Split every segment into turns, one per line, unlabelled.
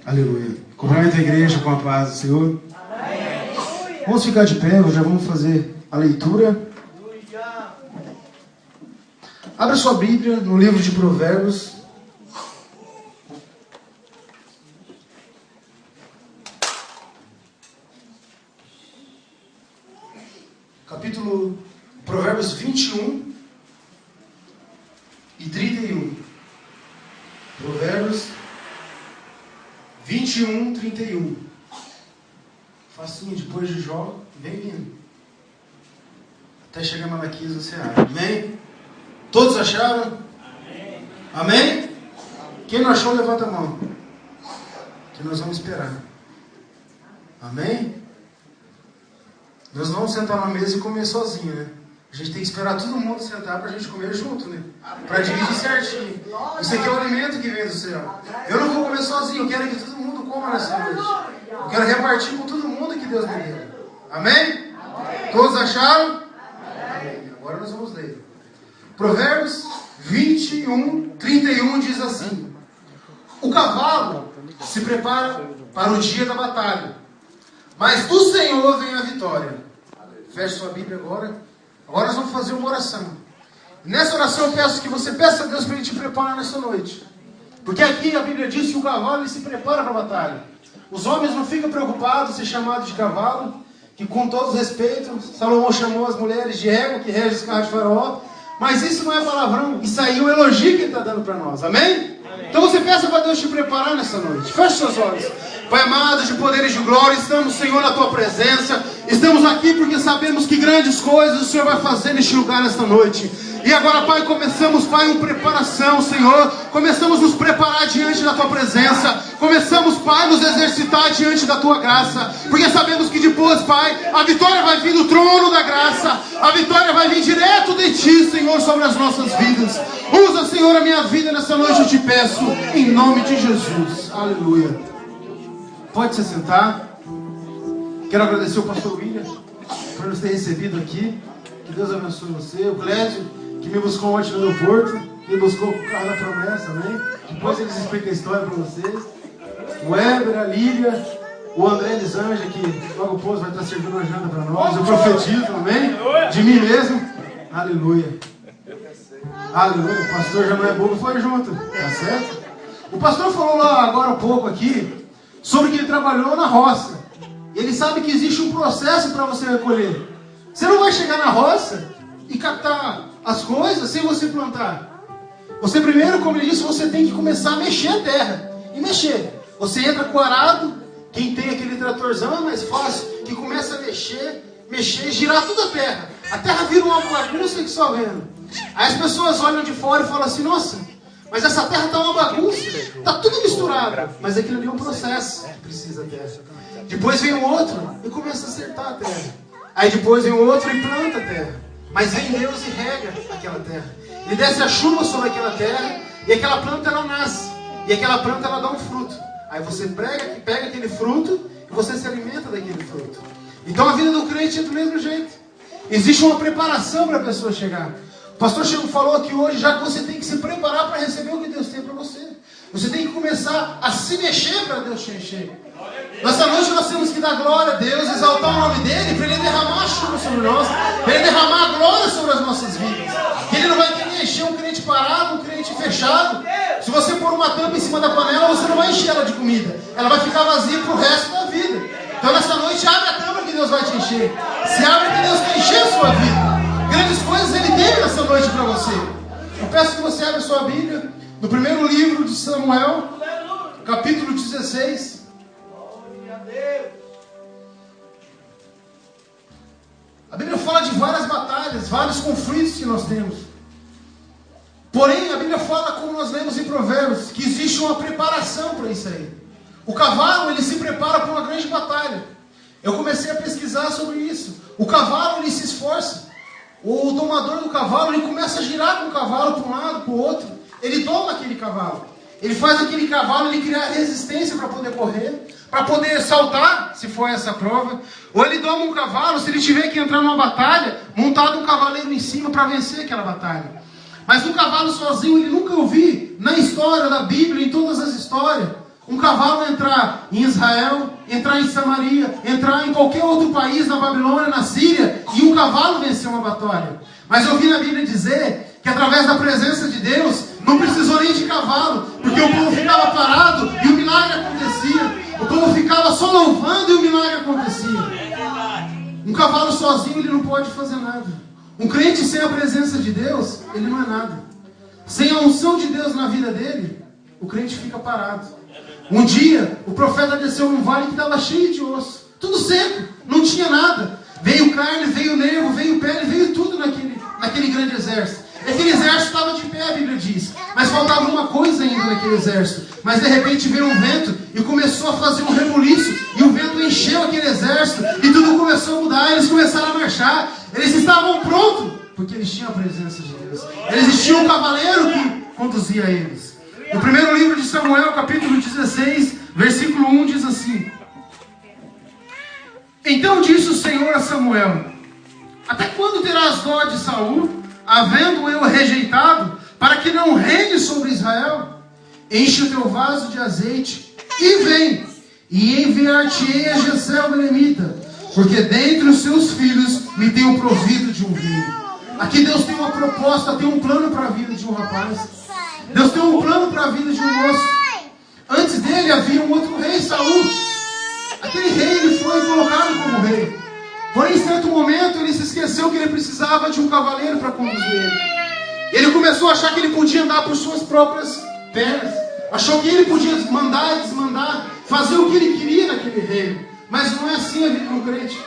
Aleluia. Cumprimento a igreja com a paz do Senhor. Vamos ficar de pé, já vamos fazer a leitura. Abra sua Bíblia no livro de Provérbios. Capítulo Provérbios 21 e 31. Provérbios 21, 31. Facinho, depois de Jó, vem vindo. Até chegar na Malaquias você abre. Amém? Todos acharam? Amém? Amém? Quem não achou, levanta a mão. Que nós vamos esperar. Amém? Nós não vamos sentar na mesa e comer sozinho, né? A gente tem que esperar todo mundo sentar para a gente comer junto, né? Para dividir certinho. Isso aqui é o alimento que vem do céu. Eu não vou comer sozinho, eu quero que todo mundo coma nessa noite. Eu quero repartir com todo mundo que Deus me deu. Amém? Todos acharam? Amém. Agora nós vamos ler. Provérbios 21, 31 diz assim: o cavalo se prepara para o dia da batalha, mas do Senhor vem a vitória. Feche sua Bíblia agora. Agora nós vamos fazer uma oração. Nessa oração eu peço que você peça a Deus para Ele te preparar nessa noite. Porque aqui a Bíblia diz que o cavalo ele se prepara para a batalha. Os homens não ficam preocupados em ser chamados de cavalo, que com todo respeito, Salomão chamou as mulheres de égua, que rege os carros de Faraó. Mas isso não é palavrão, isso aí é um elogio que Ele está dando para nós. Amém? Então você peça para Deus te preparar nessa noite. Feche seus olhos. Pai amado, de poder e de glória, estamos, Senhor, na Tua presença. Estamos aqui porque sabemos que grandes coisas o Senhor vai fazer neste lugar nesta noite. E agora, Pai, começamos, Pai, uma preparação, Senhor. Começamos a nos preparar diante da Tua presença. Começamos, Pai, a nos exercitar diante da Tua graça. Porque sabemos que depois, Pai, a vitória vai vir do trono da graça. A vitória vai vir direto de Ti, Senhor, sobre as nossas vidas. Usa, Senhor, a minha vida nessa noite, eu te peço, em nome de Jesus. Aleluia. Pode se sentar. Quero agradecer o pastor William por nos ter recebido aqui. Que Deus abençoe você. O Clésio, que me buscou ontem no aeroporto, me buscou com o carro da promessa, amém? Depois eles explicam a história para vocês. O Éber, a Lívia, o André Elisângela, que logo depois vai estar servindo uma janta para nós. Eu profetizo, amém? De mim mesmo. Aleluia. Aleluia. O pastor já não é bobo, foi junto. Tá certo? O pastor falou lá agora há pouco aqui sobre que ele trabalhou na roça. Ele sabe que existe um processo para você recolher. Você não vai chegar na roça e captar as coisas sem você plantar. Você primeiro, como ele disse, você tem que começar a mexer a terra. E mexer. Você entra com o arado, quem tem aquele tratorzão é mais fácil, que começa a mexer, girar toda a terra. A terra vira uma bagunça que só vendo. Aí as pessoas olham de fora e falam assim, nossa, mas essa terra está uma bagunça, está tudo misturado. Mas aquilo ali é um processo que precisa a terra. Depois vem o outro e começa a acertar a terra. Aí depois vem o outro e planta a terra. Mas vem Deus e rega aquela terra. Ele desce a chuva sobre aquela terra e aquela planta ela nasce. E aquela planta ela dá um fruto. Aí você pega aquele fruto e você se alimenta daquele fruto. Então a vida do crente é do mesmo jeito. Existe uma preparação para a pessoa chegar. O pastor Chico falou aqui hoje, já que você tem que se preparar para receber o que Deus tem para você. Você tem que começar a se mexer para Deus te encher. Nessa noite nós temos que dar glória a Deus, exaltar o nome dEle, para Ele derramar a chuva sobre nós, para Ele derramar a glória sobre as nossas vidas. Que Ele não vai querer encher um crente parado, um crente fechado. Se você pôr uma tampa em cima da panela, você não vai encher ela de comida. Ela vai ficar vazia para o resto da vida. Então nessa noite abre a tampa que Deus vai te encher. Se abre que Deus quer encher a sua vida. Grandes coisas Ele tem nessa noite para você. Eu peço que você abra a sua Bíblia no primeiro livro de Samuel, capítulo 16. A Bíblia fala de várias batalhas, vários conflitos que nós temos. Porém, a Bíblia fala, como nós lemos em Provérbios, que existe uma preparação para isso aí. O cavalo, ele se prepara para uma grande batalha. Eu comecei a pesquisar sobre isso. O cavalo, ele se esforça. O domador do cavalo, ele começa a girar com o cavalo para um lado, para o outro. Ele doma aquele cavalo. Ele faz aquele cavalo ele criar resistência para poder correr, para poder saltar, se for essa prova. Ou ele doma um cavalo, se ele tiver que entrar numa batalha, montado um cavaleiro em cima para vencer aquela batalha. Mas o cavalo sozinho, ele nunca ouvi na história da Bíblia, em todas as histórias, Um cavalo entrar em Israel, entrar em Samaria, entrar em qualquer outro país, na Babilônia, na Síria, e um cavalo vencer uma batalha. Mas eu vi na Bíblia dizer que através da presença de Deus, não precisou nem de cavalo, porque o povo ficava parado e o milagre acontecia. O povo ficava só louvando e o milagre acontecia. Um cavalo sozinho, ele não pode fazer nada. Um crente sem a presença de Deus, ele não é nada. Sem a unção de Deus na vida dele, o crente fica parado. Um dia, o profeta desceu num vale que estava cheio de osso. Tudo seco, não tinha nada. Veio carne, veio nervo, veio pele, veio tudo naquele grande exército. Aquele exército estava de pé, a Bíblia diz. Mas faltava uma coisa ainda naquele exército. Mas de repente veio um vento e começou a fazer um rebuliço. E o vento encheu aquele exército. E tudo começou a mudar. Eles começaram a marchar. Eles estavam prontos. Porque eles tinham a presença de Deus. Eles tinham um cavaleiro que conduzia eles. No primeiro livro de Samuel, capítulo 16, versículo 1, diz assim: Então disse o Senhor a Samuel: Até quando terás dó de Saul, havendo eu rejeitado, para que não reine sobre Israel? Enche o teu vaso de azeite e vem, e enviar-te-ei a Jessé o belemita, porque dentre os seus filhos me tenho provido de um rei. Aqui Deus tem uma proposta, tem um plano para a vida de um rapaz. Deus tem um plano para a vida de um moço. Antes dele havia um outro rei, Saul. Aquele rei, ele foi colocado como rei. Porém, em certo momento, ele se esqueceu que ele precisava de um cavaleiro para conduzir ele. Ele começou a achar que ele podia andar por suas próprias pernas. Achou que ele podia mandar e desmandar, fazer o que ele queria naquele reino. Mas não é assim a vida do crente.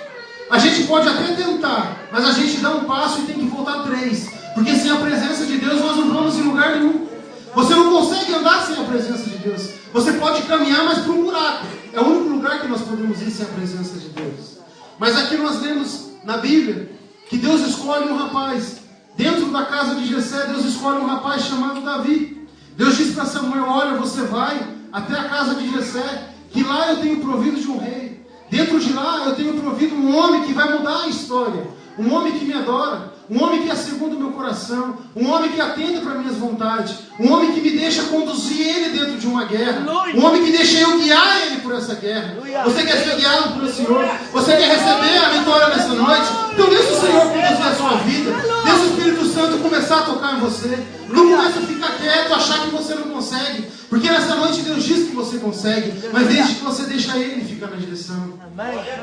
A gente pode até tentar, mas a gente dá um passo e tem que voltar 3. Porque sem a presença de Deus, nós não vamos em lugar nenhum. Você não consegue andar sem a presença de Deus. Você pode caminhar, mas para um buraco. É o único lugar que nós podemos ir sem a presença de Deus. Mas aqui nós lemos na Bíblia que Deus escolhe um rapaz. Dentro da casa de Jessé, Deus escolhe um rapaz chamado Davi. Deus diz para Samuel: olha, você vai até a casa de Jessé, que lá eu tenho provido de um rei. Dentro de lá eu tenho provido um homem que vai mudar a história. Um homem que me adora. Um homem que é segundo o meu coração. Um homem que atende para minhas vontades. Um homem que me deixa conduzir ele dentro de uma guerra. Um homem que deixa eu guiar ele por essa guerra. Você quer ser guiado pelo Senhor? Você quer receber a vitória nessa noite? Então deixa o Senhor conduzir a sua vida. Deixa o Espírito Santo começar a tocar em você. Não começa a ficar quieto, achar que você não consegue. Porque nessa noite Deus diz que você consegue. Mas desde que você deixa ele ficar na direção.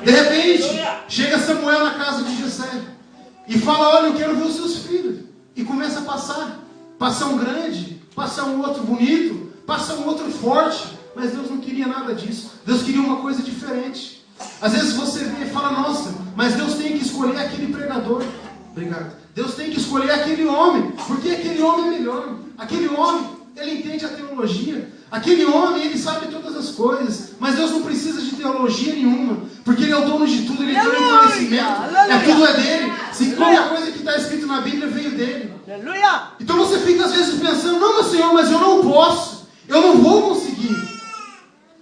De repente, chega Samuel na casa de Jessé e fala: olha, eu quero ver os seus filhos. E começa a passar. Passa um grande, passa um outro bonito, passa um outro forte. Mas Deus não queria nada disso. Deus queria uma coisa diferente. Às vezes você vê e fala: nossa, mas Deus tem que escolher aquele pregador. Obrigado. Deus tem que escolher aquele homem, porque aquele homem é melhor. Aquele homem, ele entende a teologia. Aquele homem, ele sabe todas as coisas. Mas Deus não precisa de teologia nenhuma, porque Ele é o dono de tudo. Ele tem o conhecimento. Tudo é dele. Se qualquer coisa que está escrito na Bíblia veio dele. Então você fica às vezes pensando: não, meu Senhor, mas eu não posso. Eu não vou conseguir.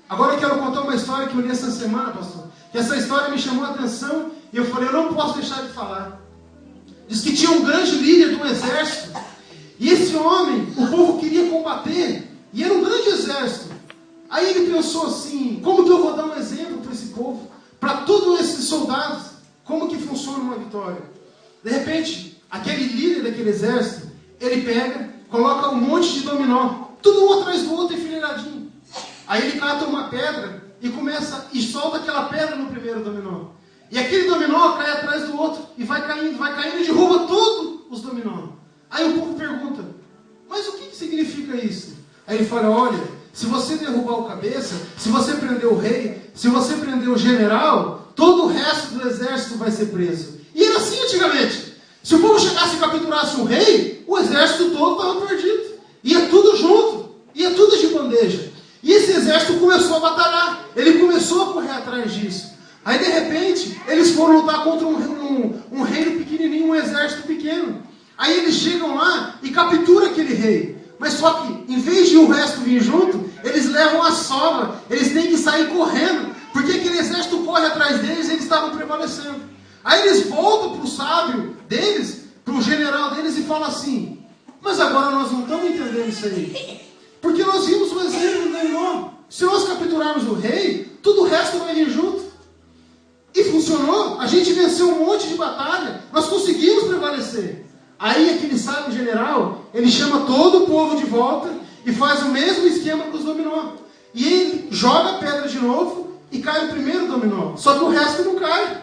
Agora eu quero contar uma história que eu li essa semana, pastor. Que essa história me chamou a atenção. E eu falei: eu não posso deixar de falar. Diz que tinha um grande líder do exército. E esse homem, o povo queria combater. E era um grande exército. Aí ele pensou assim: como que eu vou dar um exemplo para esse povo? Para todos esses soldados? Como que funciona uma vitória? De repente, aquele líder daquele exército, ele pega, coloca um monte de dominó. Tudo um atrás do outro, enfileiradinho. Aí ele cata uma pedra e começa e solta aquela pedra no primeiro dominó. E aquele dominó cai atrás do outro e vai caindo e derruba todos os dominó. Aí o povo pergunta: mas o que significa isso? Aí ele fala: olha, se você derrubar o cabeça, se você prender o rei, se você prender o general, todo o resto do exército vai ser preso. E era assim antigamente. Se o povo chegasse e capturasse um rei, o exército todo estava perdido. Ia tudo junto, ia tudo de bandeja. E esse exército começou a batalhar. Ele começou a correr atrás disso. Aí de repente, eles foram lutar contra um reino pequenininho, um exército pequeno. Aí eles chegam lá e capturam aquele rei. Mas só que, em vez de o resto vir junto, eles levam a sova. Eles têm que sair correndo. Porque aquele exército corre atrás deles e eles estavam prevalecendo. Aí eles voltam para o sábio deles, para o general deles, e falam assim: mas agora nós não estamos entendendo isso aí. Porque nós vimos o exemplo do dominó. se nós capturarmos o rei, tudo o resto vai vir junto. E funcionou. A gente venceu um monte de batalha. Nós conseguimos prevalecer. Aí aquele sábio general, ele chama todo o povo de volta e faz o mesmo esquema com os dominó. E ele joga a pedra de novo e cai o primeiro dominó. Só que o resto não cai.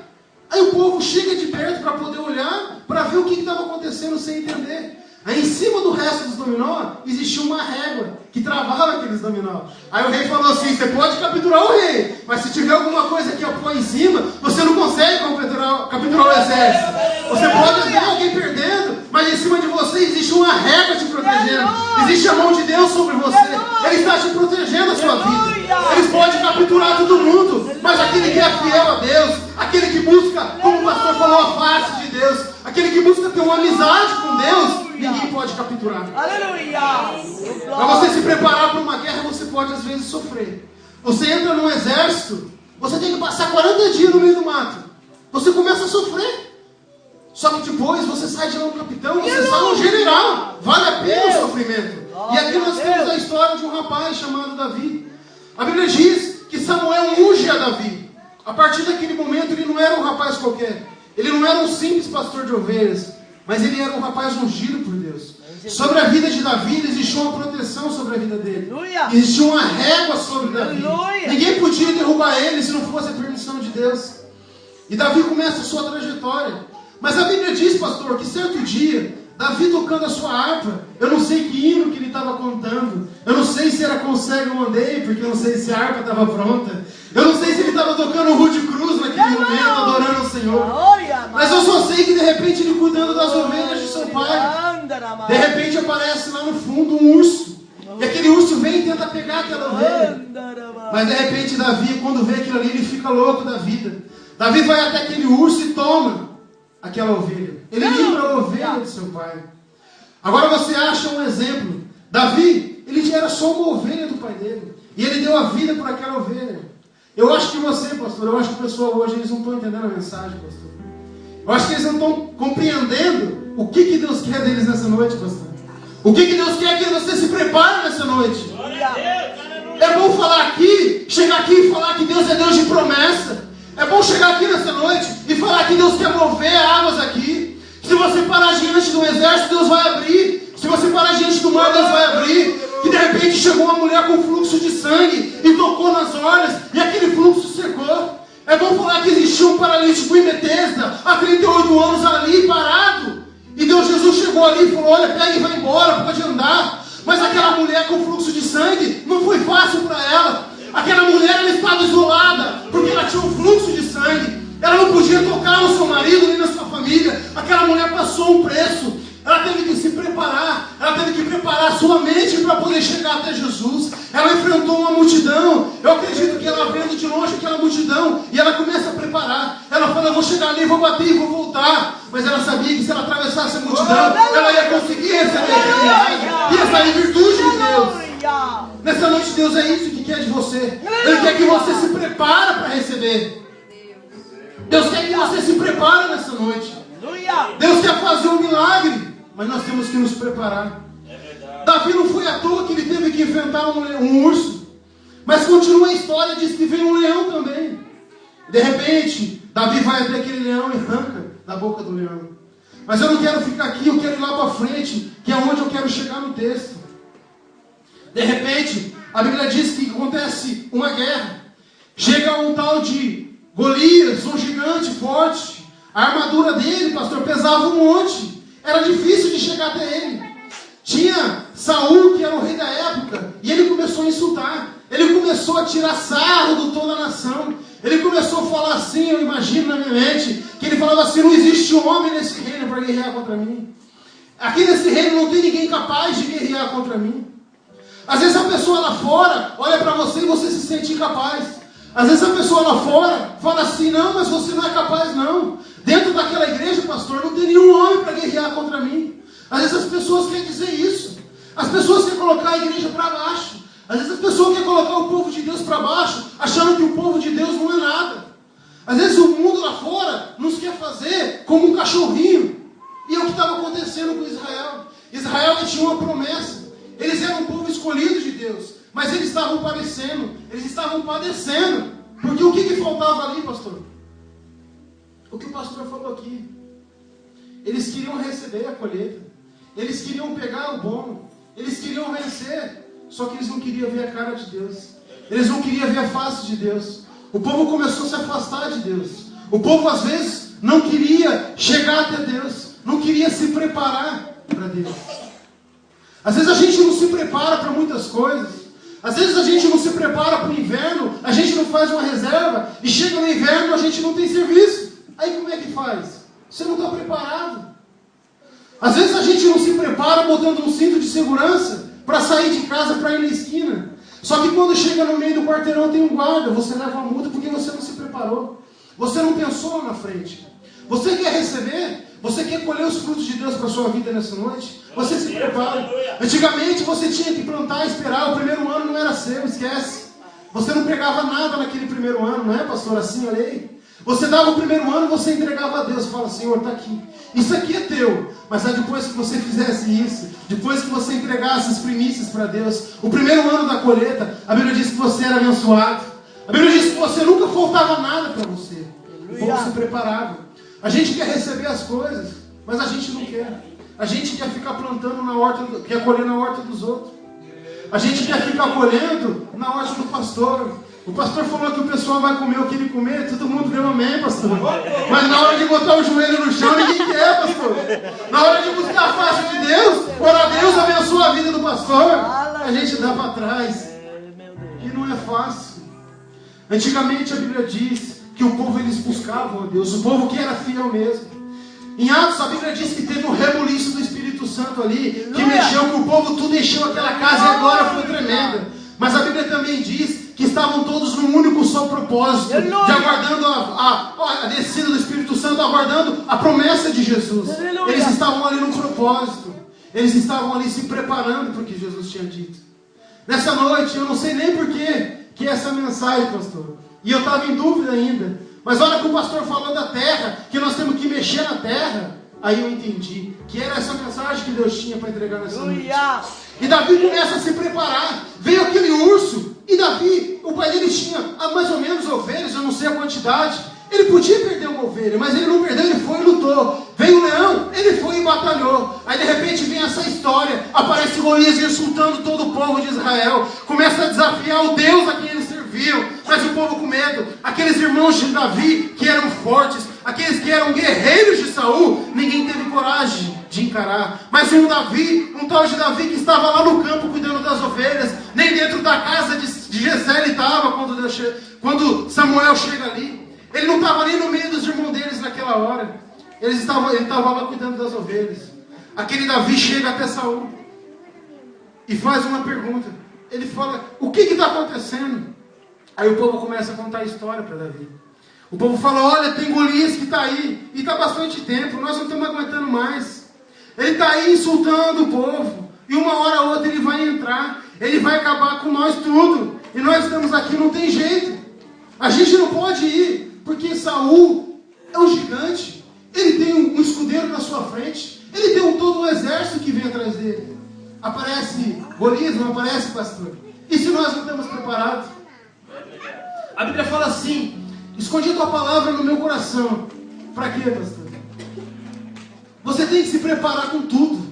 Aí o povo chega de perto para poder olhar, para ver o que estava acontecendo sem entender. Aí em cima do resto dos dominó, existia uma régua que travava aqueles dominó. Aí o rei falou assim, você pode capturar o rei, mas se tiver alguma coisa que apoia em cima, você não consegue capturar o exército. Você pode ver alguém perdendo, mas em cima de você existe uma régua te protegendo. Existe a mão de Deus sobre você. Ele está te protegendo a sua vida. Eles podem capturar todo mundo, mas aquele que é fiel a Deus, aquele que busca, como o pastor falou, a face de Deus, aquele que busca ter uma amizade com Deus, ninguém pode capturar. Para você se preparar para uma guerra, você pode às vezes sofrer. Você entra num exército, você tem que passar 40 dias no meio do mato. Você começa a sofrer. Só que depois você sai de lá um capitão, você sai um general. Vale a pena o sofrimento. E aqui nós temos a história de um rapaz chamado Davi. A Bíblia diz que Samuel unge a Davi. A partir daquele momento ele não era um rapaz qualquer. Ele não era um simples pastor de ovelhas. Mas ele era um rapaz ungido por Deus. Sobre a vida de Davi existia uma proteção sobre a vida dele. Existia uma régua sobre Davi. Ninguém podia derrubar ele se não fosse a permissão de Deus. E Davi começa a sua trajetória. Mas a Bíblia diz, pastor, que certo dia, Davi tocando a sua harpa, eu não sei que hino que ele estava contando, eu não sei se era Consegue ou Andei, porque eu não sei se a harpa estava pronta, eu não sei se ele estava tocando o Rude Cruz naquele momento, adorando o Senhor, mas eu só sei que de repente ele cuidando das ovelhas de seu pai, de repente aparece lá no fundo um urso, e aquele urso vem e tenta pegar aquela ovelha, mas de repente Davi, quando vê aquilo ali, ele fica louco da vida. Davi vai até aquele urso e toma aquela ovelha. Ele livra a ovelha de seu pai. Agora você acha um exemplo. Davi, ele já era só uma ovelha do pai dele. E ele deu a vida por aquela ovelha. Eu acho que você, pastor, eu acho que o pessoal hoje, eles não estão entendendo a mensagem, pastor. Eu acho que eles não estão compreendendo o que Deus quer deles nessa noite, pastor. O que Deus quer que você se prepare nessa noite. É bom falar aqui, chegar aqui e falar que Deus é Deus de promessa. É bom chegar aqui nessa noite e falar que Deus quer mover águas aqui. Se você parar diante do exército, Deus vai abrir. Se você parar diante do mar, Deus vai abrir. Que de repente chegou uma mulher com fluxo de sangue e tocou nas orlas e aquele fluxo secou. É bom falar que existia um paralítico em Betesda há 38 anos ali parado. E Deus Jesus chegou ali e falou, olha, pega e vai embora, pode andar. Mas aquela mulher com fluxo de sangue não foi fácil para ela. Aquela mulher, ela estava isolada, porque ela tinha um fluxo de sangue. Ela não podia tocar no seu marido, nem na sua família. Aquela mulher passou um preço. Ela teve que se preparar. Ela teve que preparar a sua mente para poder chegar até Jesus. Ela enfrentou uma multidão. Eu acredito que ela vendo de longe aquela multidão, e ela começa a preparar. Ela fala, eu vou chegar ali, vou bater e vou voltar. Mas ela sabia que se ela atravessasse a multidão, ela ia conseguir receber aquele milagre. Ia sair virtude de Deus. Nessa noite Deus é isso que quer de você. Ele quer que você se prepare para receber. Deus quer que você se prepare nessa noite. Deus quer fazer um milagre, mas nós temos que nos preparar. Davi não foi à toa que ele teve que enfrentar um urso. Mas continua a história, diz que veio um leão também. De repente, Davi vai até aquele leão e arranca da boca do leão. Mas eu não quero ficar aqui, eu quero ir lá para frente, que é onde eu quero chegar no texto. De repente, a Bíblia diz que acontece uma guerra. Chega um tal de Golias, um gigante forte. A armadura dele, pastor, pesava um monte. Era difícil de chegar até ele. Tinha Saul, que era o rei da época, e ele começou a insultar. Ele começou a tirar sarro de toda a nação. Ele começou a falar assim, eu imagino na minha mente, que ele falava assim, não existe homem nesse reino para guerrear contra mim. Aqui nesse reino não tem ninguém capaz de guerrear contra mim. Às vezes a pessoa lá fora olha para você e você se sente incapaz. Às vezes a pessoa lá fora fala assim, não, mas você não é capaz não. Dentro daquela igreja, pastor, não tem nenhum homem para guerrear contra mim. Às vezes as pessoas querem dizer isso. As pessoas querem colocar a igreja para baixo. Às vezes as pessoas querem colocar o povo de Deus para baixo, achando que o povo de Deus não é nada. Às vezes o mundo lá fora nos quer fazer como um cachorrinho. E é o que estava acontecendo com Israel. Israel tinha uma promessa. Eles eram um povo escolhido de Deus.
Mas eles estavam padecendo. Porque o que faltava ali, pastor? O que o pastor falou aqui. Eles queriam receber a colheita. Eles queriam pegar o bom. Eles queriam vencer. Só que eles não queriam ver a cara de Deus. Eles não queriam ver a face de Deus. O povo começou a se afastar de Deus. O povo às vezes não queria chegar até Deus. Não queria se preparar para Deus. Às vezes a gente não se prepara para muitas coisas. Às vezes a gente não se prepara para o inverno. A gente não faz uma reserva. E chega no inverno a gente não tem serviço. Aí como é que faz? Você não está preparado. Às vezes a gente não se prepara botando um cinto de segurança para sair de casa para ir na esquina. Só que quando chega no meio do quarteirão tem um guarda. Você leva uma multa porque você não se preparou. Você não pensou lá na frente. Você quer receber? Você quer colher os frutos de Deus para a sua vida nessa noite? Você se prepara. Antigamente você tinha que plantar e esperar. O primeiro ano não era seu, esquece. Você não pegava nada naquele primeiro ano, não é, pastor? Assim, olha aí. Você dava o primeiro ano, você entregava a Deus. Fala, Senhor, está aqui. Isso aqui é teu. Mas aí depois que você fizesse isso, depois que você entregasse as primícias para Deus, o primeiro ano da colheita, a Bíblia diz que você era abençoado. A Bíblia diz que você nunca faltava nada para você. O povo se preparava. A gente quer receber as coisas, mas a gente não quer. A gente quer ficar plantando na horta, quer colher na horta dos outros. A gente quer ficar colhendo na horta do pastor. O pastor falou que o pessoal vai comer o que ele comer, todo mundo deu amém, pastor. Mas na hora de botar o joelho no chão, ninguém quer, pastor. Na hora de buscar a face de Deus, ora Deus abençoa a vida do pastor, a gente dá para trás. E não é fácil. Antigamente a Bíblia diz que o povo eles buscavam a Deus, o povo que era fiel mesmo. Em Atos a Bíblia diz que teve um rebuliço do Espírito Santo ali, que mexeu com o povo, tudo encheu aquela casa e agora foi tremenda. Mas a Bíblia também diz que estavam todos num único só propósito, de aguardando a descida do Espírito Santo, aguardando a promessa de Jesus. Eles estavam ali num propósito, eles estavam ali se preparando para o que Jesus tinha dito. Nessa noite, eu não sei nem por que essa mensagem, pastor, e eu estava em dúvida ainda, mas a hora que o pastor falou da terra, que nós temos que mexer na terra, aí eu entendi que era essa mensagem que Deus tinha para entregar nessa noite. E Davi começa a se preparar. Veio aquele urso, e Davi, o pai dele tinha mais ou menos ovelhas, eu não sei a quantidade. Ele podia perder uma ovelha, mas ele não perdeu, ele foi e lutou. Veio o leão, ele foi e batalhou. Aí de repente vem essa história, aparece Golias insultando todo o povo de Israel, começa a desafiar o Deus a quem eles serviam, mas o povo com medo. Aqueles irmãos de Davi que eram fortes, aqueles que eram guerreiros de Saul, ninguém teve coragem de encarar. Mas um tal de Davi que estava lá no campo cuidando das ovelhas, nem dentro da casa de Jessé ele estava quando Samuel chega ali. Ele não estava nem no meio dos irmãos deles naquela hora. Ele estava lá cuidando das ovelhas. Aquele Davi chega até Saul e faz uma pergunta. Ele fala, o que está acontecendo? Aí o povo começa a contar a história para Davi. O povo fala, olha, tem Golias que está aí, e está bastante tempo, nós não estamos aguentando mais. Ele está aí insultando o povo, e uma hora ou outra ele vai entrar, ele vai acabar com nós tudo, e nós estamos aqui, não tem jeito. A gente não pode ir, porque Saul é um gigante, ele tem um escudeiro na sua frente, ele tem todo um exército que vem atrás dele. Aparece Golias, não aparece, pastor? E se nós não estamos preparados? A Bíblia fala assim, escondi a tua palavra no meu coração. Para quê, pastor? Você tem que se preparar com tudo.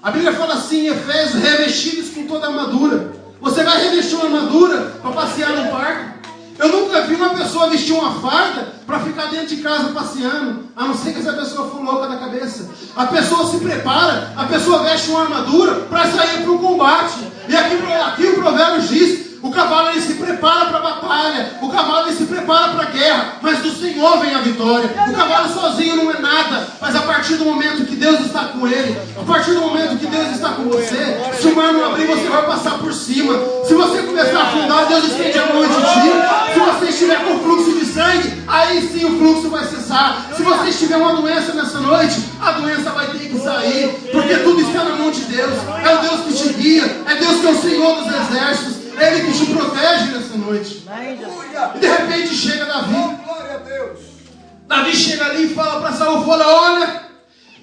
A Bíblia fala assim em Efésios, revestidos com toda a armadura. Você vai revestir uma armadura para passear no parque? Eu nunca vi uma pessoa vestir uma farda para ficar dentro de casa passeando, a não ser que essa pessoa for louca da cabeça. A pessoa se prepara, a pessoa veste uma armadura para sair para o combate. E aqui o provérbio diz, o cavalo ele se prepara para a batalha, o cavalo ele se prepara para a guerra, mas do Senhor vem a vitória. O cavalo sozinho não é nada, mas a partir do momento que Deus está com ele, a partir do momento que Deus está com você, se o mar não abrir, você vai passar por cima. Se você começar a afundar, Deus estende a mão e te tira. Se você estiver com fluxo de sangue, aí sim o fluxo vai cessar. Se você estiver uma doença nessa noite, a doença vai ter que sair, porque tudo está na mão de Deus. É o Deus que te guia, é Deus que é o Senhor dos exércitos, é Ele que te protege nessa noite. E de repente chega Davi. Davi chega ali e fala para Saul, olha,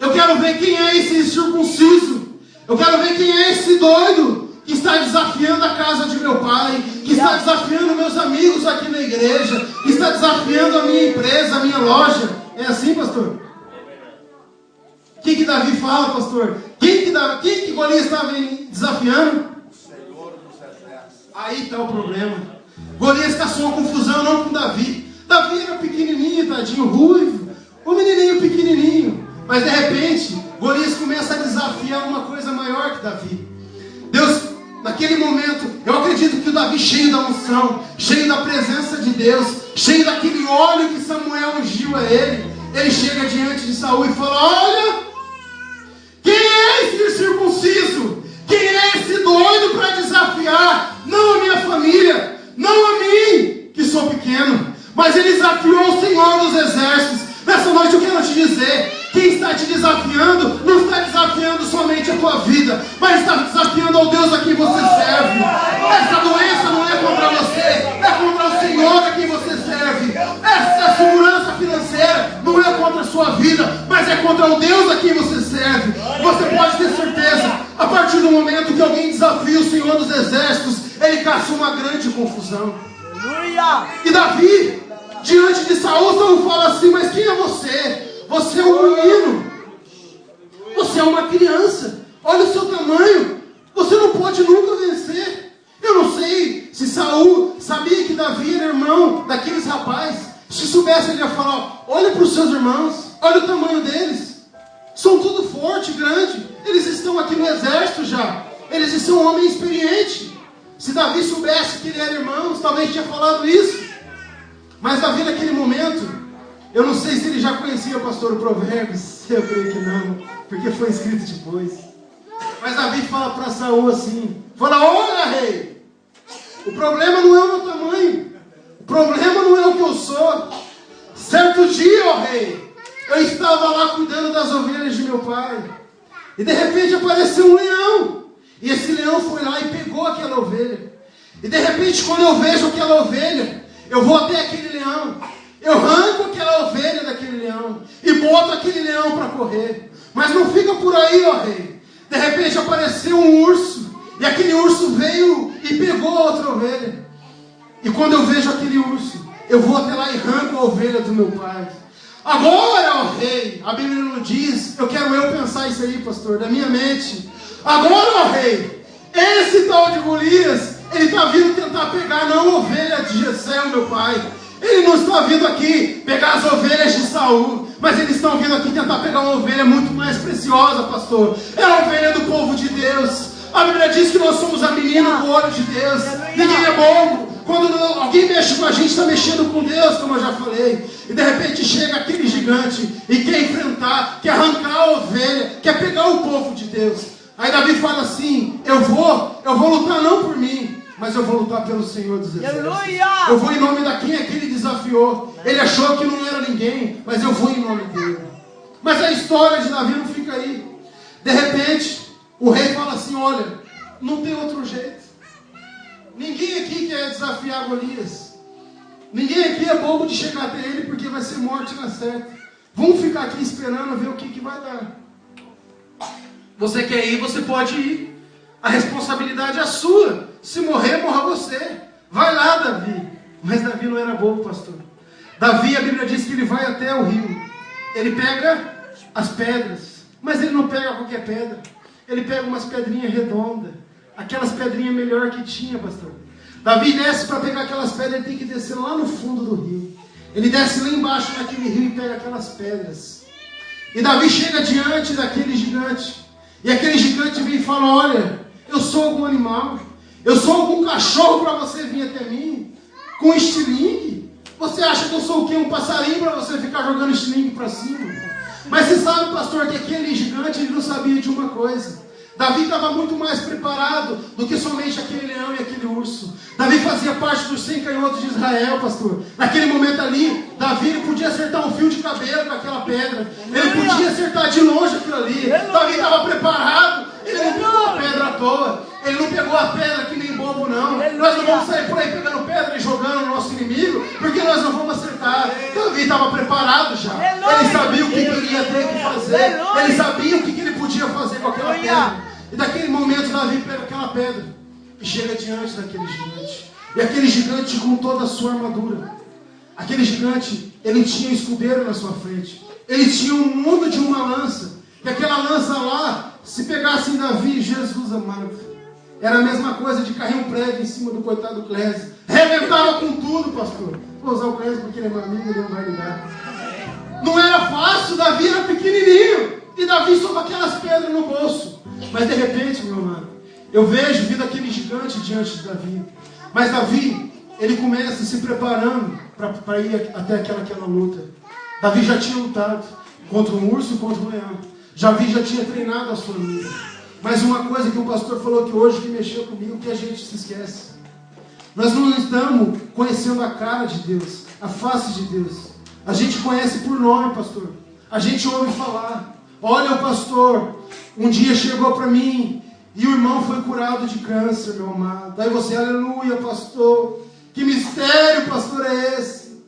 eu quero ver quem é esse incircunciso, eu quero ver quem é esse doido que está desafiando a casa de meu pai, que está desafiando meus amigos aqui na igreja, que está desafiando a minha empresa, a minha loja. É assim, pastor? O que Davi fala, pastor? Quem que Golias estava desafiando? Aí está o problema. Golias caçou uma confusão não com Davi. Davi era pequenininho, tadinho, ruivo, um menininho pequenininho. Mas de repente, Golias começa a desafiar uma coisa maior que Davi. Deus, naquele momento, eu acredito que o Davi, cheio da unção, cheio da presença de Deus, cheio daquele óleo que Samuel ungiu a ele chega diante de Saul e fala: olha, quem é esse circunciso? Quem é esse doido para desafiar? Não a minha família, não a mim, que sou pequeno, mas ele desafiou o Senhor dos Exércitos. Nessa noite eu quero te dizer: quem está te desafiando, não está desafiando somente a tua vida, mas está desafiando ao Deus a quem você serve. Essa doença não é contra você, é contra o Senhor a quem você serve. Essa segurança financeira não é contra a sua vida, mas é contra o Deus a quem você serve. Você pode ter certeza, a partir do momento que alguém desafia o Senhor dos Exércitos, ele caça uma grande confusão. E Davi, diante de Saul, Saul fala assim: mas quem é você? Você é um menino, você é uma criança, olha o seu tamanho, você não pode nunca vencer. Eu não sei se Saul sabia que Davi era irmão daqueles rapazes. Se soubesse, ele ia falar: olha para os seus irmãos, olha o tamanho deles, são tudo forte, grande, eles estão aqui no exército já, eles são homens experientes. Se Davi soubesse que ele era irmão, talvez tinha falado isso. Mas Davi, naquele momento, eu não sei se ele já conhecia o pastor Provérbios, eu creio que não, porque foi escrito depois. Mas Davi fala para Saul assim, fala: olha, rei, o problema não é o meu tamanho, o problema não é o que eu sou. Certo dia, ó rei, eu estava lá cuidando das ovelhas de meu pai, e de repente apareceu um leão, e esse leão foi lá e pegou aquela ovelha. E de repente, quando eu vejo aquela ovelha, eu vou até aquele leão, eu arranco aquela ovelha daquele leão e boto aquele leão para correr. Mas não fica por aí, ó rei. De repente apareceu um urso, e aquele urso veio e pegou a outra ovelha. E quando eu vejo aquele urso, eu vou até lá e arranco a ovelha do meu pai. Agora, ó rei, a Bíblia não diz, eu quero pensar isso aí, pastor, da minha mente. Agora, ó rei, esse tal de Golias, ele está vindo tentar pegar não a ovelha de Jessé, meu pai. Ele não está vindo aqui pegar as ovelhas de Saul, mas eles estão vindo aqui tentar pegar uma ovelha muito mais preciosa, pastor. É a ovelha do povo de Deus. A Bíblia diz que nós somos a menina do olho de Deus. Ninguém é bobo. Quando alguém mexe com a gente, está mexendo com Deus, como eu já falei. E de repente chega aquele gigante e quer enfrentar, quer arrancar a ovelha, quer pegar o povo de Deus. Aí Davi fala assim: eu vou lutar não por mim, mas eu vou lutar pelo Senhor dos Exércitos. Eu vou em nome daquele que ele desafiou. Ele achou que não era ninguém, mas eu vou em nome dele. Mas a história de Davi não fica aí. De repente, o rei fala assim: olha, não tem outro jeito. Ninguém aqui quer desafiar Golias. Ninguém aqui é bobo de chegar até ele, porque vai ser morte na certa. Vamos ficar aqui esperando ver o que vai dar. Você quer ir, você pode ir. A responsabilidade é sua. Se morrer, morra você. Vai lá, Davi. Mas Davi não era bobo, pastor. Davi, a Bíblia diz que ele vai até o rio. Ele pega as pedras. Mas ele não pega qualquer pedra. Ele pega umas pedrinhas redondas. Aquelas pedrinhas melhor que tinha, pastor. Davi desce para pegar aquelas pedras. Ele tem que descer lá no fundo do rio. Ele desce lá embaixo naquele rio e pega aquelas pedras. E Davi chega diante daquele gigante. E aquele gigante vem e fala: olha, eu sou algum animal, eu sou algum cachorro para você vir até mim com estilingue? Você acha que eu sou o quê? Um passarinho para você ficar jogando estilingue para cima? Mas você sabe, pastor, que aquele gigante, ele não sabia de uma coisa. Davi estava muito mais preparado do que somente aquele leão e aquele urso. Davi fazia parte dos 100 canhotos de Israel, pastor. Naquele momento ali, Davi ele podia acertar um fio de cabelo com aquela pedra. Ele podia acertar de longe aquilo ali. Davi estava preparado. Ele não pegou a pedra à toa. Ele não pegou a pedra que nem bobo, não. Nós não vamos sair por aí pegando pedra e jogando no nosso inimigo, porque nós não vamos acertar. Davi estava preparado já. Ele sabia o que ele ia ter que fazer. Ele sabia o que ele podia fazer com aquela pedra. E daquele momento Davi pega aquela pedra. e chega diante daquele gigante. E aquele gigante com toda a sua armadura. Aquele gigante, ele tinha um escudeiro na sua frente. Ele tinha um mundo de uma lança. E aquela lança lá, se pegasse em Davi, Jesus amado, era a mesma coisa de cair um prédio em cima do coitado Clésio. Rebentava com tudo, pastor. Vou usar o Clésio porque ele é meu amigo, ele não vai ligar. Não era fácil, Davi era pequenininho. E Davi só com aquelas pedras no bolso. Mas de repente, meu irmão, eu vejo vindo aquele gigante diante de Davi. Mas Davi, ele começa se preparando para ir até aquela luta. Davi já tinha lutado contra um urso e contra um leão. Davi já tinha treinado a sua luta. Mas uma coisa que o pastor falou que hoje que mexeu comigo, que a gente se esquece. Nós não estamos conhecendo a cara de Deus, a face de Deus. A gente conhece por nome, pastor. A gente ouve falar. Olha, o pastor, um dia chegou para mim e o irmão foi curado de câncer, meu amado. Aí você, aleluia, pastor. Que mistério, pastor, é esse?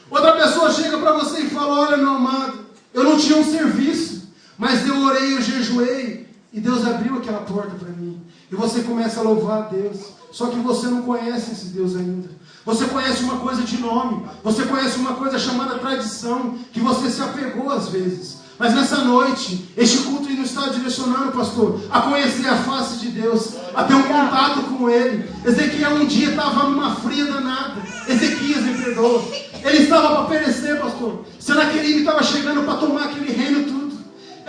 Outra pessoa chega para você e fala, olha, meu amado, eu não tinha um serviço, mas eu orei, eu jejuei, e Deus abriu aquela porta para mim. E você começa a louvar a Deus. Só que você não conhece esse Deus ainda. Você conhece uma coisa de nome. Você conhece uma coisa chamada tradição, que você se apegou às vezes. Mas nessa noite, este culto nos está direcionando, pastor, a conhecer a face de Deus, a ter um contato com Ele. Ezequiel um dia estava numa fria danada. Ezequias, me perdoa. Ele estava para perecer, pastor. Senaqueribe estava chegando para tomar aquele reino tudo.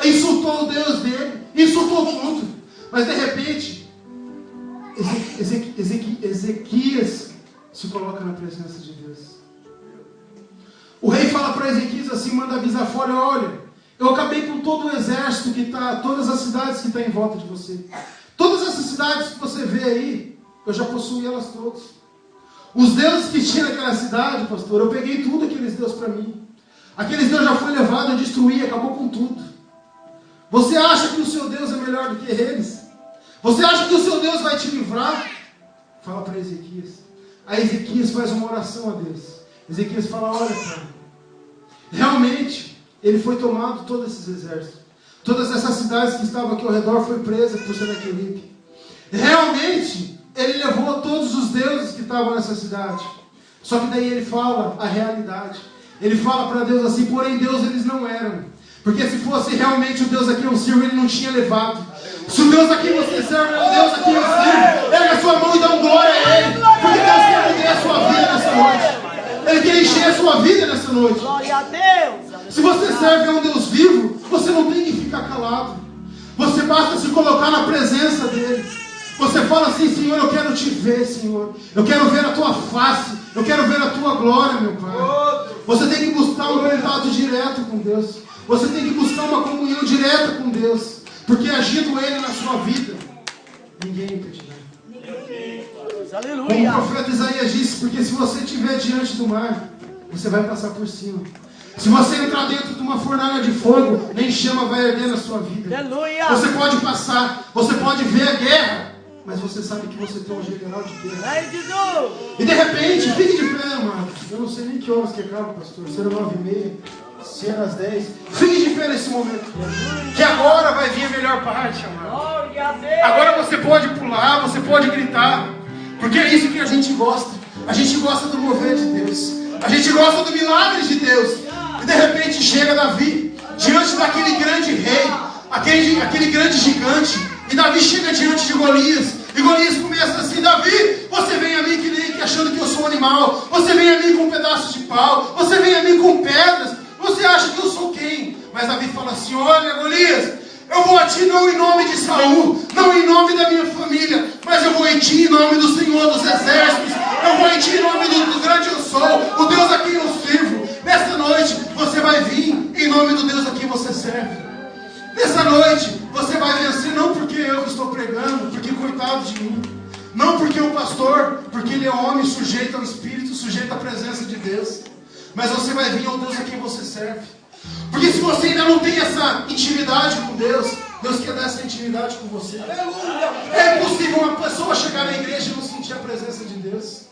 Insultou o Deus dele, insultou tudo. Mas de repente, Ezequias se coloca na presença de Deus. O rei fala para Ezequias assim, manda avisar fora, olha, eu acabei com todo o exército que está, todas as cidades que estão em volta de você. Todas essas cidades que você vê aí, eu já possuí elas todas. Os deuses que tinha naquela cidade, pastor, eu peguei tudo aqueles deuses para mim. Aqueles deuses já foi levado, eu destruí, acabou com tudo. Você acha que o seu Deus é melhor do que eles? Você acha que o seu Deus vai te livrar? Fala para Ezequias. Aí Ezequias faz uma oração a Deus. Ezequias fala, olha, cara, realmente, ele foi tomado todos esses exércitos. Todas essas cidades que estavam aqui ao redor foi presa por Senaqueribe. Realmente, ele levou todos os deuses que estavam nessa cidade. Só que daí ele fala a realidade. Ele fala para Deus assim, porém Deus eles não eram. Porque se fosse realmente o Deus a quem eu sirvo, ele não tinha levado. Se o Deus a quem você serve é o Deus a quem eu sirvo, pega a sua mão e dá glória a Ele. Porque Deus quer viver a sua vida nessa noite. Ele quer encher a sua vida nessa noite.
Glória a Deus.
Se você serve a um Deus vivo, você não tem que ficar calado. Você basta se colocar na presença dEle. Você fala assim, Senhor, eu quero te ver, Senhor. Eu quero ver a tua face. Eu quero ver a tua glória, meu Pai. Você tem que buscar um contato direto com Deus. Você tem que buscar uma comunhão direta com Deus. Porque agindo Ele na sua vida, ninguém impedirá. Como o profeta Isaías disse, porque se você estiver diante do mar, você vai passar por cima. Se você entrar dentro de uma fornalha de fogo, nem chama vai arder na sua vida.
Aleluia.
Você pode passar, você pode ver a guerra, mas você sabe que você tem um general de guerra. E de repente, fique de pé, amado. Eu não sei nem que horas que acaba, pastor. Será 9h30, será às 10. Fique de pé nesse momento. Que agora vai vir a melhor parte, amado. Agora você pode pular, você pode gritar. Porque é isso que a gente gosta. A gente gosta do mover de Deus. A gente gosta do milagre de Deus. E de repente chega Davi diante daquele grande rei, aquele grande gigante. E Davi chega diante de Golias. E Golias começa assim, Davi, você vem a mim que achando que eu sou um animal. Você vem a mim com um pedaço de pau. Você vem a mim com pedras. Você acha que eu sou quem? Mas Davi fala assim, olha Golias, eu vou a ti não em nome de Saul, não em nome da minha família, mas eu vou em ti em nome do Senhor dos Exércitos. Eu vou em ti em nome do grande eu sou, o Deus a quem eu sirvo. Nessa noite você vai vir em nome do Deus a quem você serve. Nessa noite você vai vencer não porque eu estou pregando, porque coitado de mim. Não porque o pastor, porque ele é homem sujeito ao Espírito, sujeito à presença de Deus. Mas você vai vir ao Deus a quem você serve. Porque se você ainda não tem essa intimidade com Deus, Deus quer dar essa intimidade com você. É impossível uma pessoa chegar na igreja e não sentir a presença de Deus.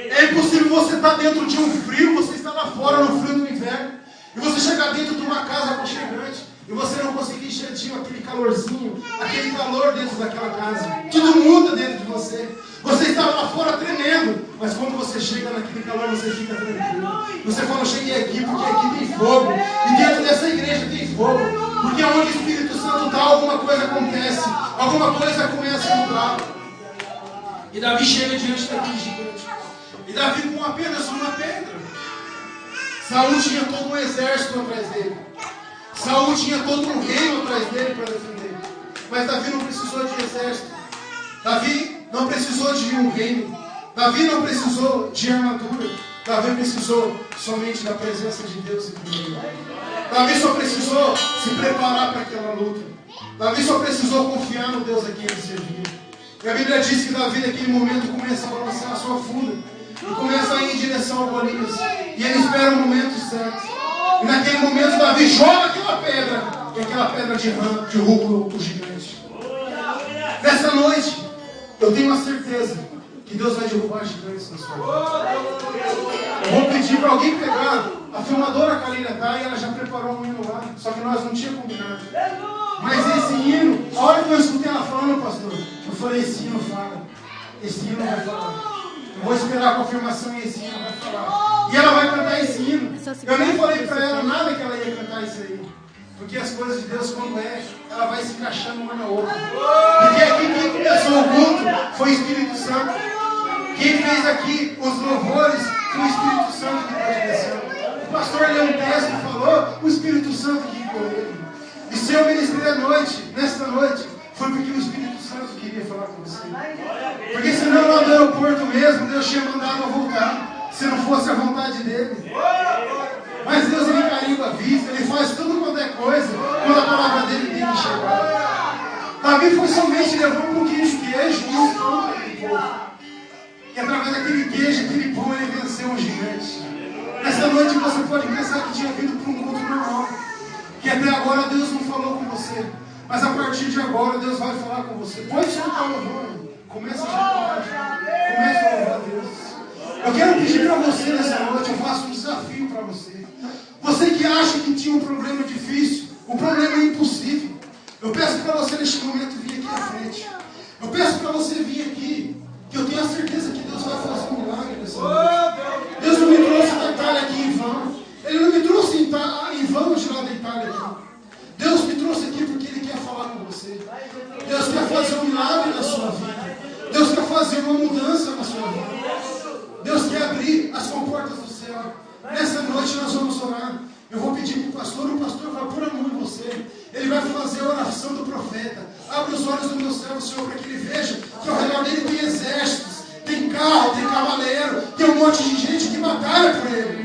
É impossível você estar dentro de um frio, você está lá fora no frio do inverno, e você chegar dentro de uma casa aconchegante, e você não conseguir sentir aquele calorzinho, aquele calor dentro daquela casa. Tudo muda dentro de você. Você está lá fora tremendo, mas quando você chega naquele calor, você fica tranquilo. Você fala, eu cheguei aqui porque aqui tem fogo, e dentro dessa igreja tem fogo, porque onde o Espírito Santo está, alguma coisa acontece, alguma coisa começa a mudar. E Davi chega diante daquele gigante, e Davi com apenas uma pedra. Saul tinha todo um exército atrás dele, Saul tinha todo um reino atrás dele para defender, mas Davi não precisou de exército, Davi não precisou de um reino, Davi não precisou de armadura, Davi precisou somente da presença de Deus em primeiro lugar. Davi só precisou se preparar para aquela luta. Davi só precisou confiar no Deus a quem ele servia. E a Bíblia diz que Davi naquele momento começa a balançar a sua funda e começa a ir em direção ao Golias. E ele espera o momento certo. E naquele momento Davi joga aquela pedra, e aquela pedra derruba o gigante. Nessa noite, eu tenho a certeza que Deus vai derrubar gigantes na sua vida. Eu vou pedir para alguém pegar a filmadora que a Lília está, e ela já preparou um hino lá, só que nós não tínhamos combinado. Mas esse hino, a hora que eu escutei ela falando, pastor, eu falei, esse hino fala, esse hino vai falar. Eu vou esperar a confirmação e esse hino vai falar. E ela vai cantar esse hino. Eu nem falei para ela nada que ela ia cantar isso aí. Porque as coisas de Deus, quando ela vai se encaixando uma na outra. Porque aqui quem começou o culto foi o Espírito Santo. Quem fez aqui os louvores foi o Espírito Santo que está descendo. O pastor leu um texto e falou, o Espírito Santo que guiou ele. E se eu ministrei à noite, nesta noite, foi porque o Espírito Santo queria falar com você. Porque senão lá no aeroporto mesmo, Deus tinha mandado eu voltar, se não fosse a vontade dele. Mas Deus, ele carimba a vista, ele faz tudo quanto é coisa, quando a palavra dele tem que chegar. Davi foi somente levar um pouquinho de queijo e um pão para aquele povo. E através daquele queijo, aquele pão, ele venceu um gigante. Nessa noite você pode pensar que tinha vindo para um culto normal, que até agora Deus não falou com você, mas a partir de agora Deus vai falar com você. Pode soltar o louvor, começa a cantar, começa a louvar a Deus. Eu quero pedir para você nessa noite, eu faço um desafio para você. Você que acha que tinha um problema difícil, um problema impossível, eu peço para você neste momento vir aqui à frente. Eu peço para você vir aqui, que eu tenho a certeza que Deus vai fazer um milagre nessa noite. Deus não me trouxe da Itália aqui em vão. Ele não me trouxe em vão de lá da Itália aqui. Deus me trouxe aqui porque Ele quer falar com você. Deus quer fazer um milagre na sua vida. Deus quer fazer uma mudança na sua vida. Deus quer abrir as comportas do céu. Nessa noite nós vamos orar. Eu vou pedir para o pastor vai pôr a mão em você. Ele vai fazer a oração do profeta. Abre os olhos do meu servo, Senhor, para que ele veja que ao redor dele tem exércitos, tem carro, tem cavaleiro, tem um monte de gente que batalha por ele.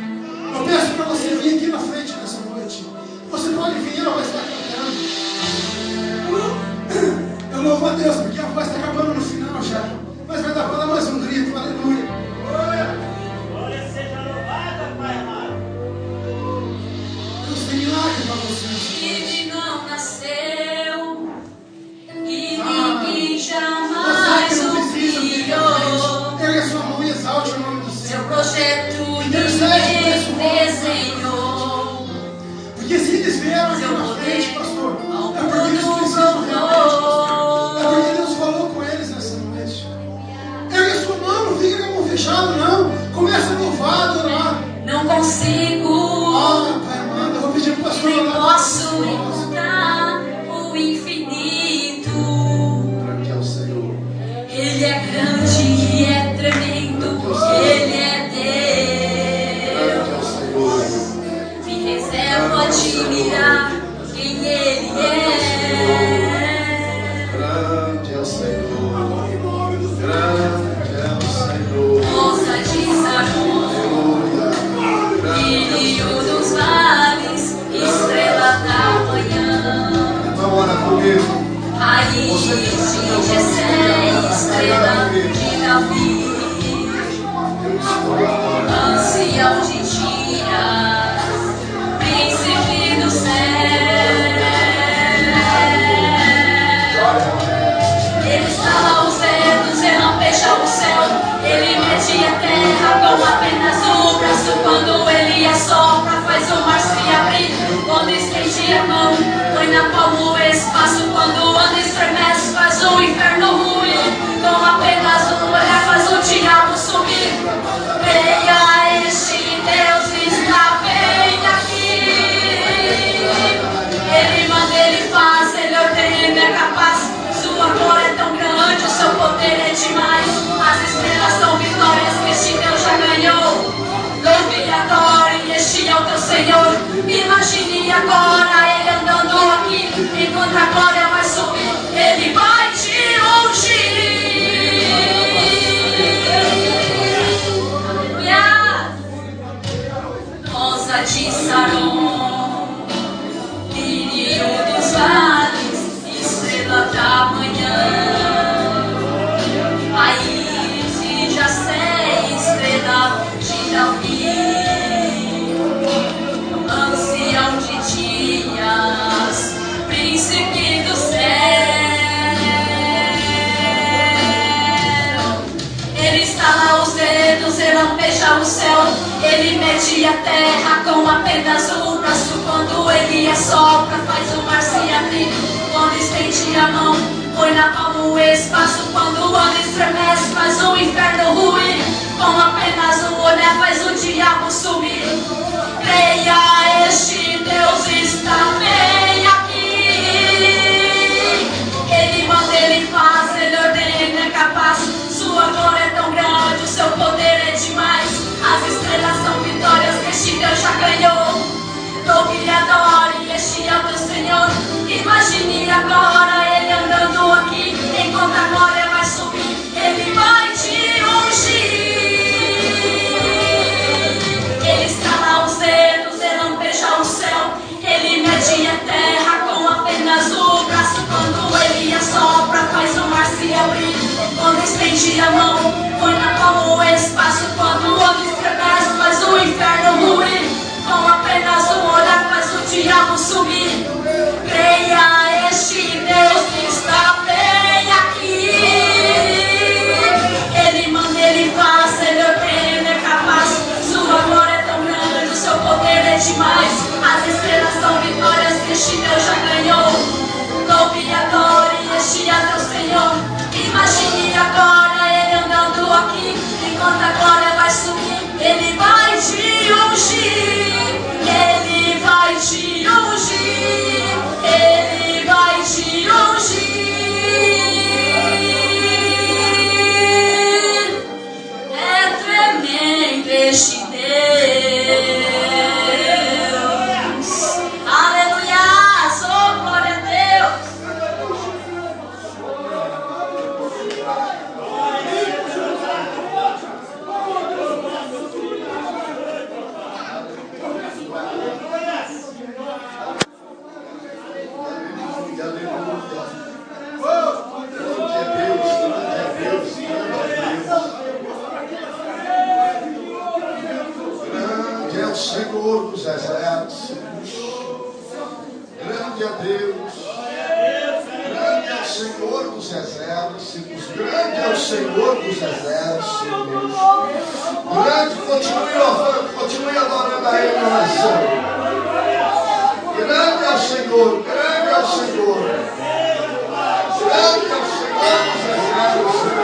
Eu peço para você vir aqui na frente nessa noite. Você pode vir, ela vai estar cantando. Eu louvo a Deus, porque a voz está acabando no final já. Mas vai dar para dar mais um grito, aleluia.
Glória seja louvada, Pai amado.
Deus tem milagre para você.
Ele não nasceu e ninguém jamais o criou.
Pegue a sua mão e exalte o nome do Senhor.
Seu projeto ninguém desenhou.
Porque se eles vieram aqui
Seu
na frente,
poder
pastor,
ao
é porque eles
mundo
precisam realmente, pastor. É
voltou.
porque Deus falou com eles
Senhor. Imagine agora Ele andando aqui, enquanto a glória vai subir, Ele vai te ungir. Aleluia. Rosa de Saron, lírio dos vales, estrela da manhã, raiz de Jacé, estrela de Davi, ancião de dias, príncipe do céu. Ele estala os dedos, ele lampeja o céu, ele mede a terra com apenas o braço. Quando ele assopra, faz o mar se abrir. Quando estende a mão, põe na palma o espaço. Quando o ano estremece, faz o inferno ruir. Com apenas um olhar, faz o diabo subir. Creia, este Deus está bem aqui. Ele manda, ele faz, ele ordena, é capaz. Sua glória é tão grande, o seu poder é demais. As estrelas são vitórias que este Deus já ganhou. Louve e adore, este é o teu Senhor. Imagine agora Ele andando aqui, enquanto a glória vai subir, Ele vai te ungir. Ele estala os dedos, Ele lampeja o céu, Ele mede a terra com apenas o braço. Quando Ele assopra, faz o mar se abrir. Quando estende a mão, põe na palma o espaço. Quando o homem estremece, faz o inferno ruir. Com apenas um olhar, faz o diabo subir. Creia, este Deus está bem aqui. Ele manda, ele faz, ele ordena, é capaz. Sua glória é tão grande, o seu poder é demais. As estrelas são vitórias que este Deus já ganhou. Louve e adore, este é teu Senhor. Imagine agora Ele andando aqui, enquanto a glória vai subir, Ele vai te ungir. Ele vai te ungir. Ele vai te ungir. É tremendo este Deus. Aleluia. Oh, glória a Deus.
Senhor dos exércitos, grande é Deus, grande é o Senhor dos exércitos, grande é o Senhor dos exércitos, grande, continue louvando, continue adorando a Ele na nação. Grande é o Senhor, grande é o Senhor, grande é o Senhor dos exércitos.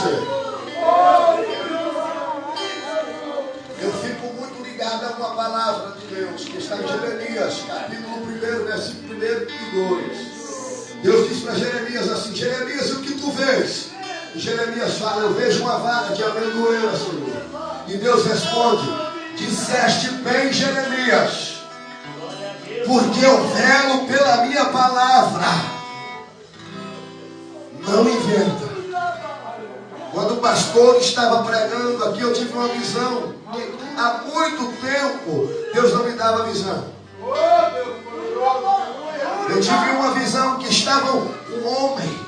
você. Eu fico muito ligado a uma palavra de Deus que está em Jeremias, capítulo 1, versículo 1 e 2. Deus diz para Jeremias assim: Jeremias, o que tu vês? E Jeremias fala: eu vejo uma vara de amendoeira, Senhor. E Deus responde: disseste bem, Jeremias, porque eu velo pela minha palavra. Não inventa. Quando o pastor estava pregando aqui, eu tive uma visão. Há muito tempo Deus não me dava visão. Eu tive uma visão que estava um homem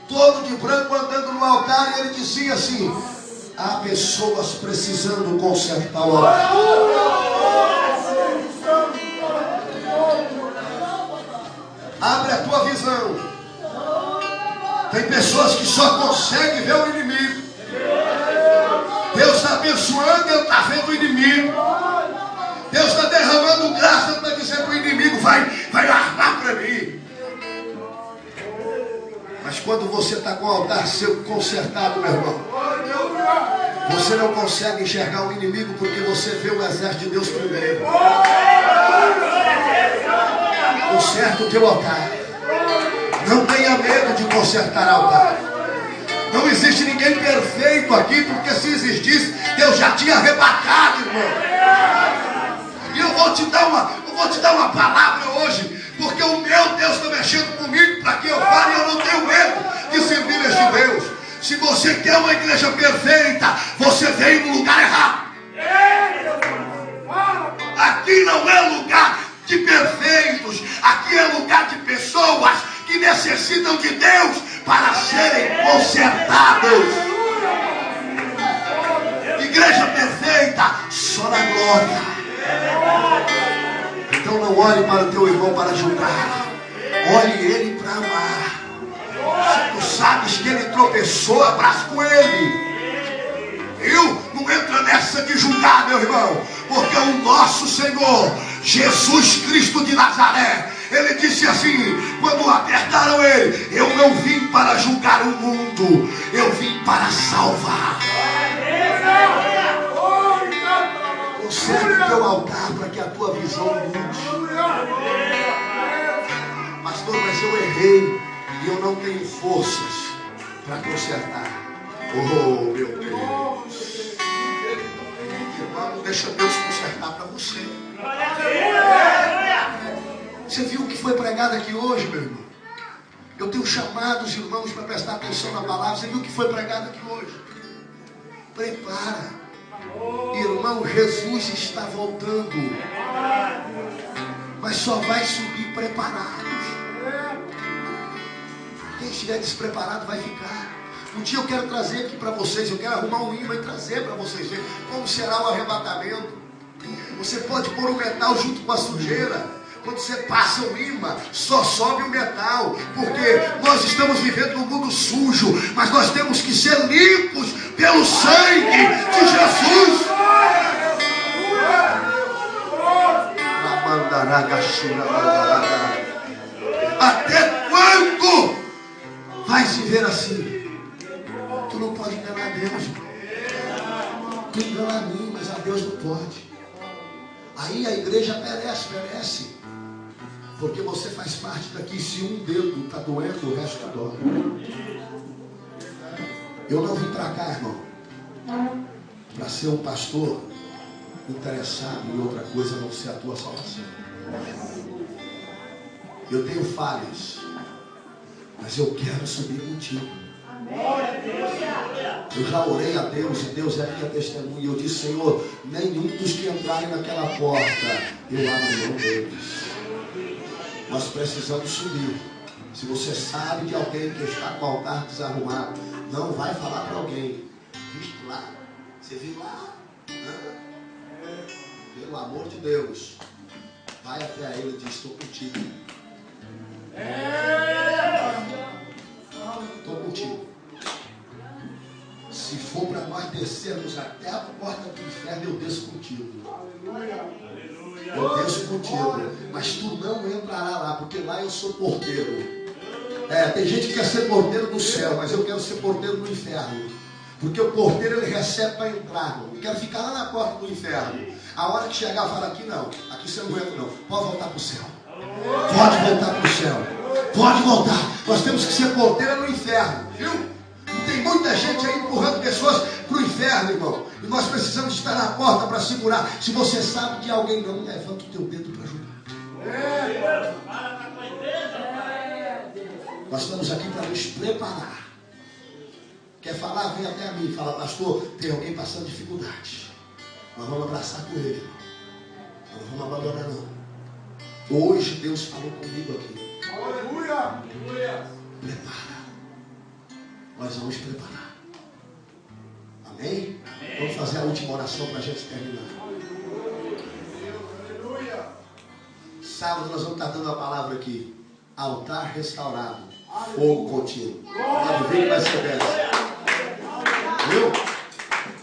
todo de branco andando no altar, e ele dizia assim: há pessoas precisando consertar o altar. Abre a tua visão. Tem pessoas que só conseguem ver o inimigo. Deus está abençoando, Deus está vendo o inimigo. Deus está derramando graça para dizer que o inimigo vai armar para mim. Mas quando você está com o altar seu consertado, meu irmão, você não consegue enxergar o inimigo, porque você vê o exército de Deus primeiro. Conserta o teu altar. Não tenha medo de consertar altar. Não existe ninguém perfeito aqui, porque se existisse, Deus já tinha arrebatado, irmão. E eu vou te dar uma palavra hoje, porque o meu Deus está mexendo comigo para que eu fale, e eu não tenho medo de servir este Deus. Se você quer uma igreja perfeita, você veio no lugar errado. Aqui não é lugar de perfeitos, aqui é lugar de pessoas que necessitam de Deus para serem consertados. Igreja perfeita só na glória. Então não olhe para o teu irmão para julgar, olhe ele para amar. Se tu sabes que ele tropeçou, abraça com ele. Viu? Não entra nessa de julgar, meu irmão, porque o nosso Senhor Jesus Cristo de Nazaré, ele disse assim, quando apertaram ele: eu não vim para julgar o mundo, eu vim para salvar. Conserte o teu altar para que a tua visão mude. Pastor, mas eu errei e eu não tenho forças para consertar. Oh, meu Deus. Irmão, deixa Deus consertar para você. Você viu o que foi pregado aqui hoje, meu irmão? Eu tenho chamado os irmãos para prestar atenção na palavra. Você viu o que foi pregado aqui hoje? Prepara. Irmão, Jesus está voltando. Mas só vai subir preparados. Quem estiver despreparado vai ficar. Um dia eu quero trazer aqui para vocês, eu quero arrumar um imã e trazer para vocês verem como será o arrebatamento. Você pode pôr o metal junto com a sujeira. Quando você passa o imã, só sobe o metal, porque nós estamos vivendo num mundo sujo, mas nós temos que ser limpos pelo sangue de Jesus. Até quando vais viver assim? Tu não pode enganar Deus. Tu engana a mim, mas a Deus não pode. Aí a igreja perece. Porque você faz parte daqui. Se um dedo está doendo, o resto dói. Eu não vim para cá, irmão, para ser um pastor interessado em outra coisa a não ser a tua salvação. Eu tenho falhas, mas eu quero subir contigo. Eu já orei a Deus e Deus é minha testemunha. Eu disse: Senhor, nenhum dos que entrarem naquela porta eu abro mão deles. Nós precisamos subir. Se você sabe de alguém que está com o altar desarrumado, não vai falar para alguém: visto lá, você viu lá? Pelo amor de Deus, vai até ele e diz: estou contigo. Estou contigo. Se for para nós descermos até a porta do inferno, eu desço contigo. Eu desço contigo. Mas tu não entrará lá, porque lá eu sou porteiro. Tem gente que quer ser porteiro do céu, mas eu quero ser porteiro do inferno. Porque o porteiro ele recebe para entrar. Eu quero ficar lá na porta do inferno. A hora que chegar, fala aqui não. Aqui você não entra não. Pode voltar para o céu. Pode voltar para o céu. Pode voltar. Nós temos que ser porteiro no inferno. Viu? Tem muita gente aí empurrando pessoas para o inferno, irmão. E nós precisamos estar na porta para segurar. Se você sabe de alguém não, levanta o teu dedo para ajudar. Nós estamos aqui para nos preparar. Quer falar? Vem até a mim. Fala, pastor, tem alguém passando dificuldade. Nós vamos abraçar com ele, irmão. Nós não vamos abandonar, não. Hoje Deus falou comigo aqui.
Aleluia!
Prepara. Nós vamos preparar. Amém? Vamos fazer a última oração para a gente terminar.
Aleluia!
Sábado nós vamos estar dando a palavra aqui. Altar restaurado. Fogo contínuo. Pode vir, vai ser bênção. Viu?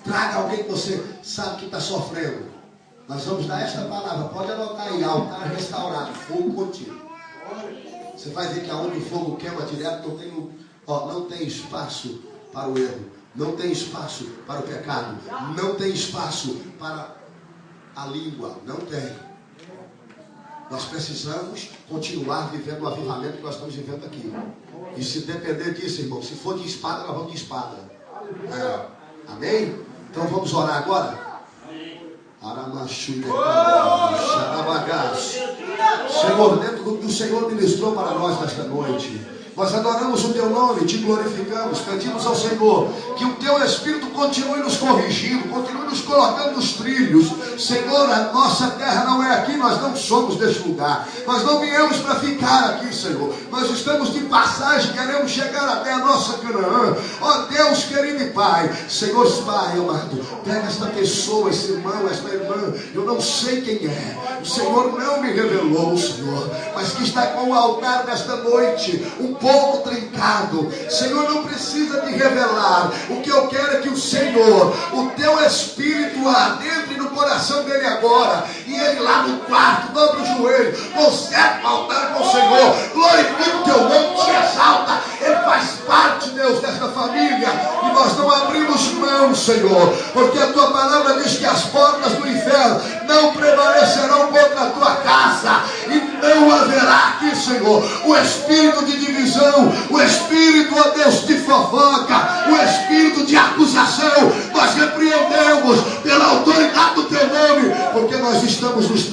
Traga alguém que você sabe que está sofrendo. Nós vamos dar esta palavra. Pode anotar aí. Altar restaurado. Fogo contínuo. Você vai ver que aonde o fogo queima direto não tem espaço para o erro. Não tem espaço para o pecado. Não tem espaço para a língua. Não tem. Nós precisamos continuar vivendo o avivamento que nós estamos vivendo aqui. E se depender disso, irmão, se for de espada, nós vamos de espada. Amém? Então vamos orar agora? Senhor, dentro do que o Senhor ministrou para nós nesta noite, nós adoramos o Teu nome, Te glorificamos, pedimos ao Senhor que o Teu Espírito continue nos corrigindo, continue nos colocando nos trilhos. Senhor, a nossa terra não é aqui, nós não somos deste lugar. Nós não viemos para ficar aqui, Senhor. Nós estamos de passagem, queremos chegar até a nossa Canaã. Ó Deus querido e Pai, Senhor, Pai amado, pega esta pessoa, esse irmão, esta irmã, eu não sei quem é. O Senhor não me revelou, Senhor, mas que está com o altar nesta noite, um pouco trincado. Senhor, não precisa te revelar. O que eu quero é que o Senhor, o Teu Espírito adentre no coração dele agora, e ele lá no quarto, dobre o joelho, conserte o altar com o Senhor, glorifica o Teu nome, te exalta. Ele faz parte, Deus, desta família, e nós não abrimos mão, Senhor, porque a Tua palavra diz que as portas do inferno não prevalecerão contra a Tua casa, e não haverá aqui, Senhor, o espírito de divisão, o espírito, ó Deus, de fofoca, o espírito de acusação. Nós repreendemos pela autoridade do Teu nome, porque nós estamos nos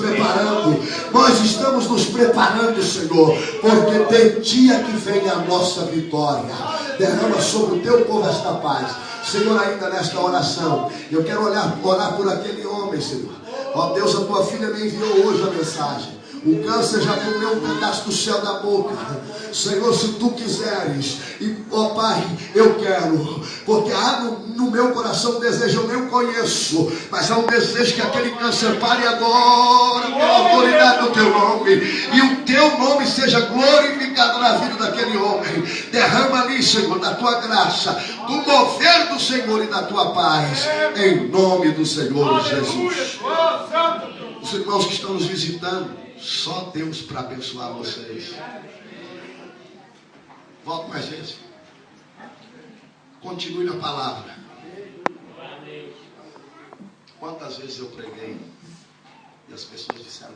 preparando, Senhor, porque de Ti é que vem a nossa vitória. Derrama sobre o Teu povo esta paz. Senhor, ainda nesta oração, eu quero orar por aquele homem, Senhor. Ó Deus, a Tua filha me enviou hoje a mensagem. O câncer já comeu um pedaço do céu da boca. Senhor, se Tu quiseres, e ó Pai, eu quero, porque há no meu coração um desejo, eu nem conheço, mas há um desejo que aquele câncer pare agora pela autoridade do Teu nome, e o Teu nome seja glorificado na vida daquele homem. Derrama ali, Senhor, da Tua graça, do mover do Senhor e da Tua paz, em nome do Senhor Jesus. Os irmãos que estão nos visitando, só Deus para abençoar vocês. Volta mais vezes. Continue na palavra. Quantas vezes eu preguei e as pessoas disseram: